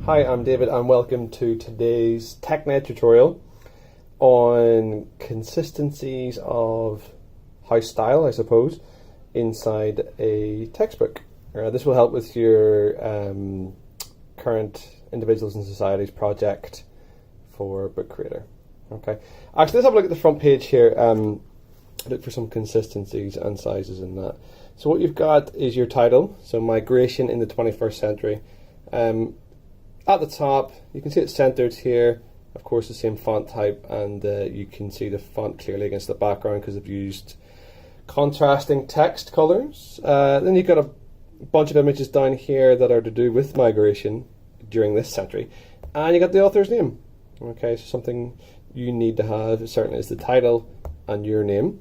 Hi, I'm David and welcome to today's Techned tutorial on consistencies of house style, I suppose, inside a textbook. This will help with your current Individuals and Societies project for Book Creator. Okay. Actually, let's have a look at the front page here. Look for some consistencies and sizes in that. So what you've got is your title, so Migration in the 21st Century. At the top, you can see it's centered here, of course the same font type, and you can see the font clearly against the background because I've used contrasting text colors. Then you've got a bunch of images down here that are to do with migration during this century, and you got the author's name. Okay, so something you need to have certainly is the title and your name.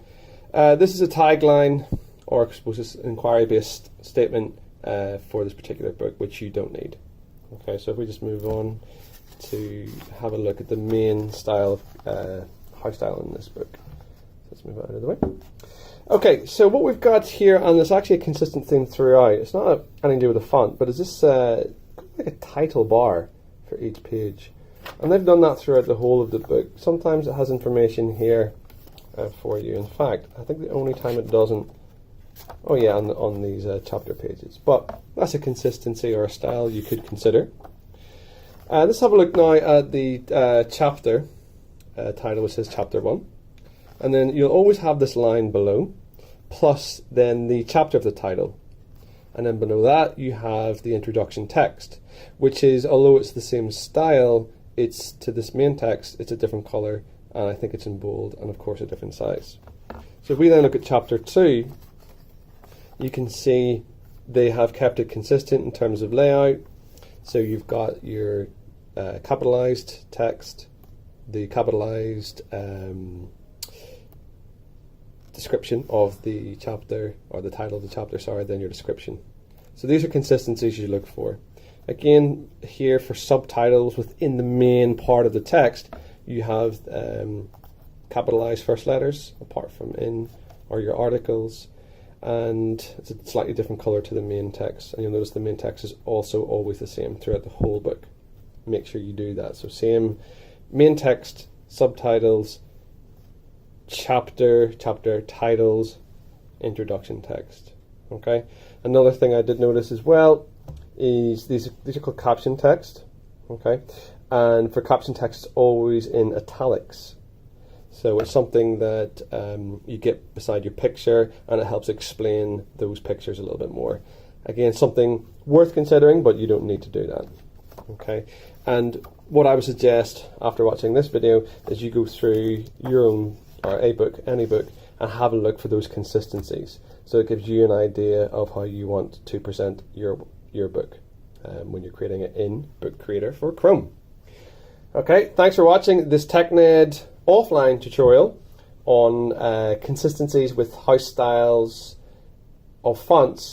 This is a tagline, or I suppose it's an inquiry-based statement for this particular book, which you don't need. Okay, so if we just move on to have a look at the main style of house style in this book. Let's move it out of the way. Okay, so what we've got here, and there's actually a consistent theme throughout. It's not anything to do with the font, but is this like a title bar for each page. And they've done that throughout the whole of the book. Sometimes it has information here for you. In fact, I think the only time it doesn't, oh yeah, on these chapter pages. But that's a consistency or a style you could consider. Let's have a look now at the chapter title, which says Chapter 1. And then you'll always have this line below, plus then the chapter of the title. And then below that you have the introduction text, which is, although it's the same style, it's to this main text, it's a different color, and I think it's in bold, and of course a different size. So if we then look at Chapter 2, you can see they have kept it consistent in terms of layout. So you've got your capitalized text, the capitalized description of the chapter, or the title of the chapter, sorry, then your description. So these are consistencies you look for. Again, here for subtitles within the main part of the text, you have capitalized first letters apart from in, or your articles. And it's a slightly different color to the main text, and you'll notice the main text is also always the same throughout the whole book. Make sure you do that. So same main text, subtitles, chapter titles, introduction text. Okay. Another thing I did notice as well is these are called caption text. Okay, and for caption text, it's always in italics. So it's something that you get beside your picture, and it helps explain those pictures a little bit more. Again, something worth considering, but you don't need to do that. Okay, and what I would suggest after watching this video is you go through your own, or a book, any book, and have a look for those consistencies. So it gives you an idea of how you want to present your book when you're creating it in Book Creator for Chrome. Okay, thanks for watching this Techned offline tutorial on consistencies with house styles of fonts